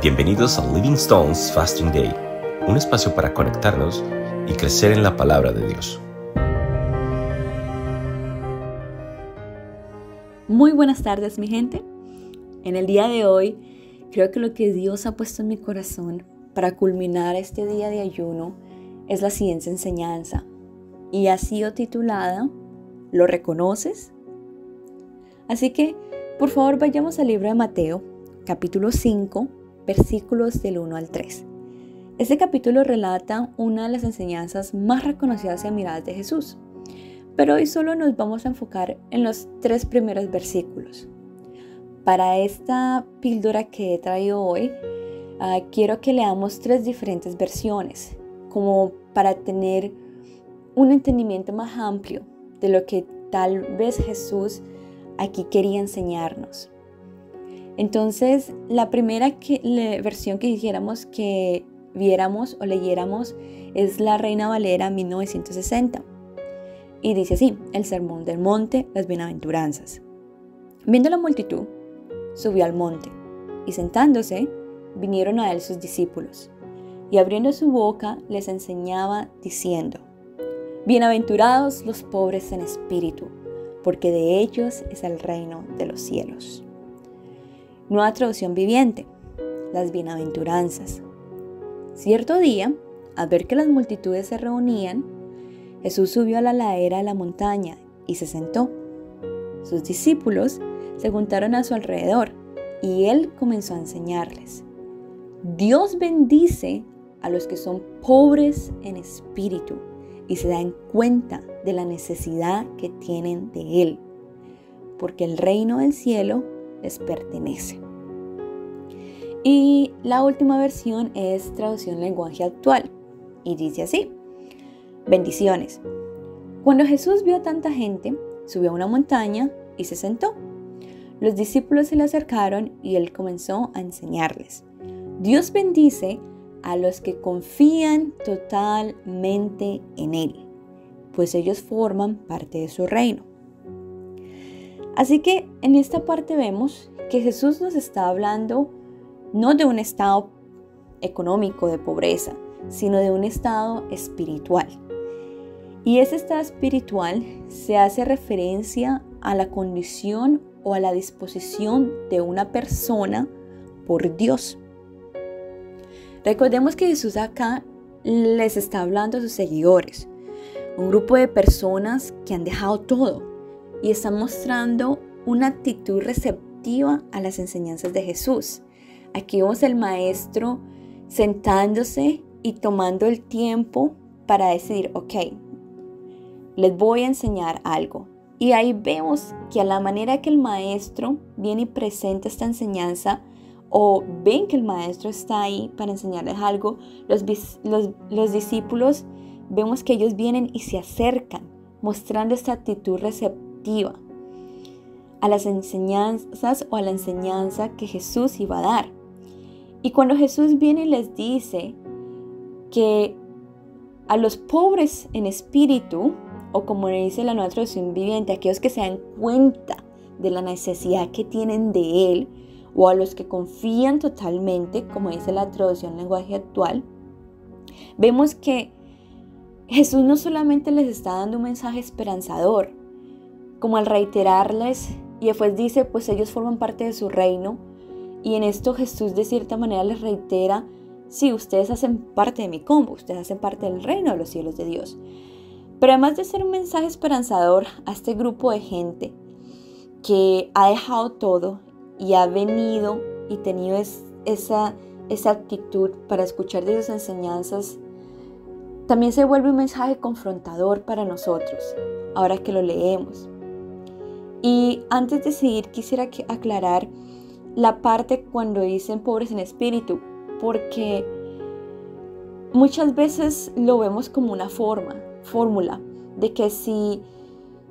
Bienvenidos a Living Stones Fasting Day, un espacio para conectarnos y crecer en la palabra de Dios. Muy buenas tardes, mi gente. En el día de hoy, creo que lo que Dios ha puesto en mi corazón para culminar este día de ayuno es la siguiente enseñanza. Y ha sido titulada ¿Lo reconoces? Así que, por favor, vayamos al libro de Mateo, capítulo 5, versículos del 1 al 3. Este capítulo relata una de las enseñanzas más reconocidas y admiradas de Jesús. Pero hoy solo nos vamos a enfocar en los 3 primeros versículos. Para esta píldora que he traído hoy, quiero que leamos 3 diferentes versiones, como para tener un entendimiento más amplio de lo que tal vez Jesús aquí quería enseñarnos. Entonces, la primera versión que dijéramos que viéramos o leyéramos es la Reina Valera 1960. Y dice así, el Sermón del Monte, las Bienaventuranzas. Viendo la multitud, subió al monte, y sentándose, vinieron a él sus discípulos. Y abriendo su boca, les enseñaba, diciendo, Bienaventurados los pobres en espíritu, porque de ellos es el reino de los cielos. Nueva traducción viviente, las bienaventuranzas. Cierto día, al ver que las multitudes se reunían, Jesús subió a la ladera de la montaña y se sentó. Sus discípulos se juntaron a su alrededor y él comenzó a enseñarles. Dios bendice a los que son pobres en espíritu y se dan cuenta de la necesidad que tienen de él, porque el reino del cielo les pertenece. Y la última versión es traducción lenguaje actual y dice así: bendiciones. Cuando Jesús vio a tanta gente, subió a una montaña y se sentó. Los discípulos se le acercaron y él comenzó a enseñarles. Dios bendice a los que confían totalmente en él, pues ellos forman parte de su reino. Así que en esta parte vemos que Jesús nos está hablando no de un estado económico de pobreza, sino de un estado espiritual. Y ese estado espiritual se hace referencia a la condición o a la disposición de una persona por Dios. Recordemos que Jesús acá les está hablando a sus seguidores, un grupo de personas que han dejado todo y están mostrando una actitud receptiva a las enseñanzas de Jesús. Aquí vemos al maestro sentándose y tomando el tiempo para decidir, ok, les voy a enseñar algo. Y ahí vemos que a la manera que el maestro viene y presenta esta enseñanza, o ven que el maestro está ahí para enseñarles algo, los discípulos vemos que ellos vienen y se acercan, mostrando esta actitud receptiva a las enseñanzas o a la enseñanza que Jesús iba a dar. Y cuando Jesús viene y les dice que a los pobres en espíritu, o como le dice la Nueva Traducción Viviente, aquellos que se dan cuenta de la necesidad que tienen de Él, o a los que confían totalmente, como dice la traducción lenguaje actual, vemos que Jesús no solamente les está dando un mensaje esperanzador, como al reiterarles, y después dice, pues ellos forman parte de su reino, y en esto Jesús de cierta manera les reitera, sí, ustedes hacen parte de mi combo, ustedes hacen parte del reino de los cielos de Dios. Pero además de ser un mensaje esperanzador a este grupo de gente que ha dejado todo y ha venido y tenido esa actitud para escuchar de sus enseñanzas, también se vuelve un mensaje confrontador para nosotros, ahora que lo leemos. Y antes de seguir, quisiera aclarar la parte cuando dicen pobres en espíritu, porque muchas veces lo vemos como una fórmula de que si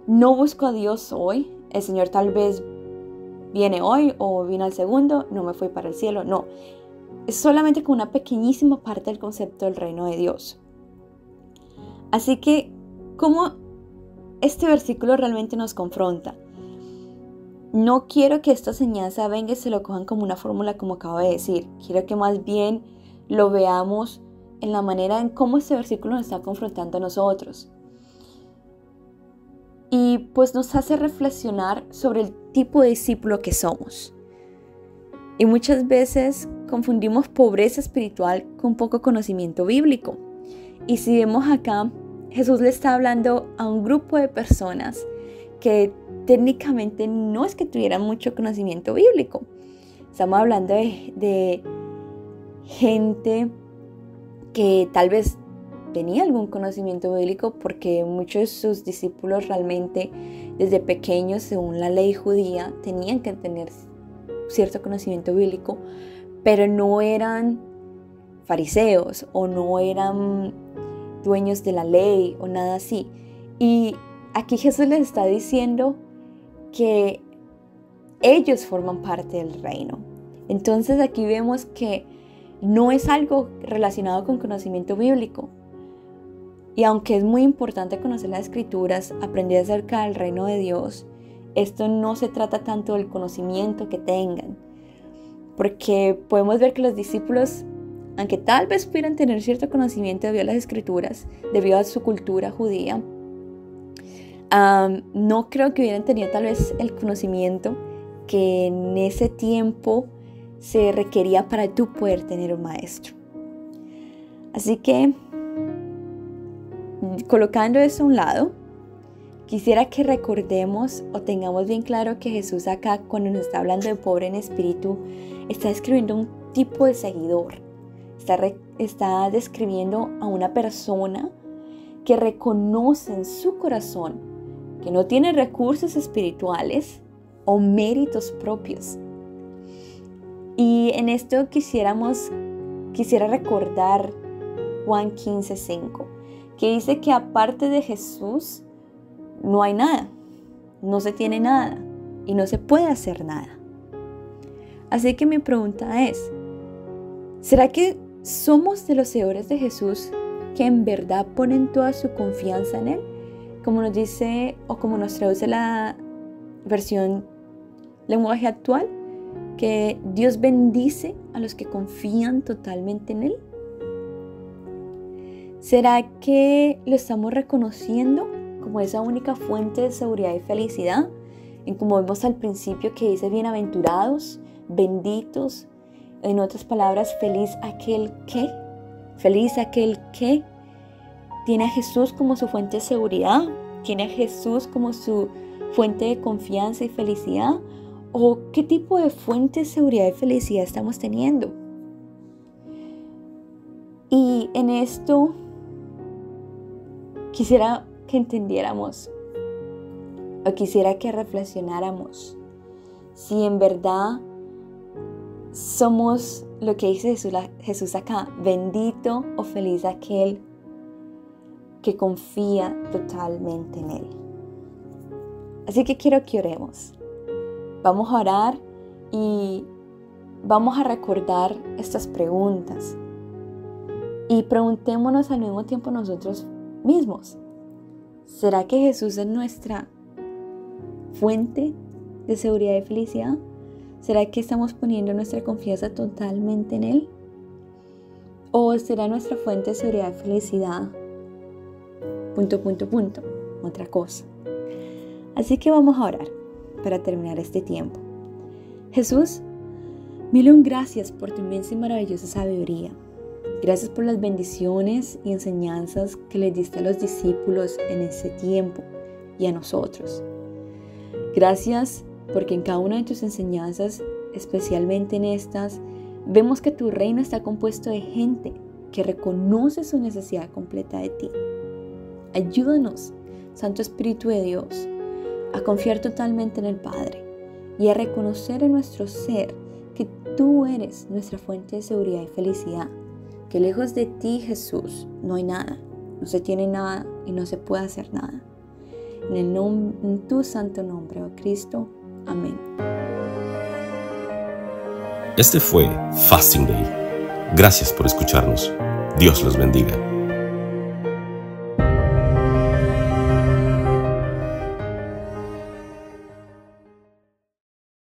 no busco a Dios hoy, el Señor tal vez viene hoy o viene al segundo, no me fui para el cielo. No, es solamente como una pequeñísima parte del concepto del reino de Dios. Así que, ¿cómo este versículo realmente nos confronta? no quiero que esta enseñanza venga y se lo cojan como una fórmula como acabo de decir. Quiero que más bien lo veamos en la manera en cómo este versículo nos está confrontando a nosotros. Y pues nos hace reflexionar sobre el tipo de discípulo que somos. Y muchas veces confundimos pobreza espiritual con poco conocimiento bíblico. Y si vemos acá, Jesús le está hablando a un grupo de personas que técnicamente no es que tuvieran mucho conocimiento bíblico. Estamos hablando de gente que tal vez tenía algún conocimiento bíblico, porque muchos de sus discípulos realmente desde pequeños, según la ley judía, tenían que tener cierto conocimiento bíblico, pero no eran fariseos o no eran dueños de la ley o nada así. Y aquí Jesús les está diciendo que ellos forman parte del reino. Entonces aquí vemos que no es algo relacionado con conocimiento bíblico. Y aunque es muy importante conocer las escrituras, aprender acerca del reino de Dios, esto no se trata tanto del conocimiento que tengan. Porque podemos ver que los discípulos, aunque tal vez pudieran tener cierto conocimiento debido a las escrituras, debido a su cultura judía, no creo que hubieran tenido tal vez el conocimiento que en ese tiempo se requería para tú poder tener un maestro. Así que, colocando eso a un lado, quisiera que recordemos o tengamos bien claro que Jesús acá, cuando nos está hablando de pobre en espíritu, está describiendo un tipo de seguidor. Está describiendo a una persona que reconoce en su corazón que no tiene recursos espirituales o méritos propios. Y en esto quisiera recordar Juan 15:5, que dice que aparte de Jesús no hay nada, no se tiene nada y no se puede hacer nada. Así que mi pregunta es, ¿será que somos de los seguidores de Jesús que en verdad ponen toda su confianza en Él? Como nos dice o como nos traduce la versión lenguaje actual, que Dios bendice a los que confían totalmente en Él. ¿Será que lo estamos reconociendo como esa única fuente de seguridad y felicidad? En como vemos al principio que dice bienaventurados, benditos, en otras palabras, feliz aquel que tiene a Jesús como su fuente de seguridad, tiene a Jesús como su fuente de confianza y felicidad. ¿O qué tipo de fuente de seguridad y felicidad estamos teniendo? Y en esto quisiera que entendiéramos o quisiera que reflexionáramos si en verdad somos lo que dice Jesús acá, bendito o feliz aquel que confía totalmente en Él. Así que quiero que oremos. Vamos a orar y vamos a recordar estas preguntas. Y preguntémonos al mismo tiempo nosotros mismos. ¿Será que Jesús es nuestra fuente de seguridad y felicidad? ¿Será que estamos poniendo nuestra confianza totalmente en Él? ¿O será nuestra fuente de seguridad y felicidad? ... Otra cosa. Así que vamos a orar para terminar este tiempo. Jesús, mil gracias por tu inmensa y maravillosa sabiduría. Gracias por las bendiciones y enseñanzas que les diste a los discípulos en ese tiempo y a nosotros. Gracias porque en cada una de tus enseñanzas, especialmente en estas, vemos que tu reino está compuesto de gente que reconoce su necesidad completa de ti. Ayúdanos, Santo Espíritu de Dios, a confiar totalmente en el Padre y a reconocer en nuestro ser que tú eres nuestra fuente de seguridad y felicidad, que lejos de ti, Jesús, no hay nada, no se tiene nada y no se puede hacer nada. En tu santo nombre, oh Cristo. Amén. Este fue Fasting Day. Gracias por escucharnos. Dios los bendiga.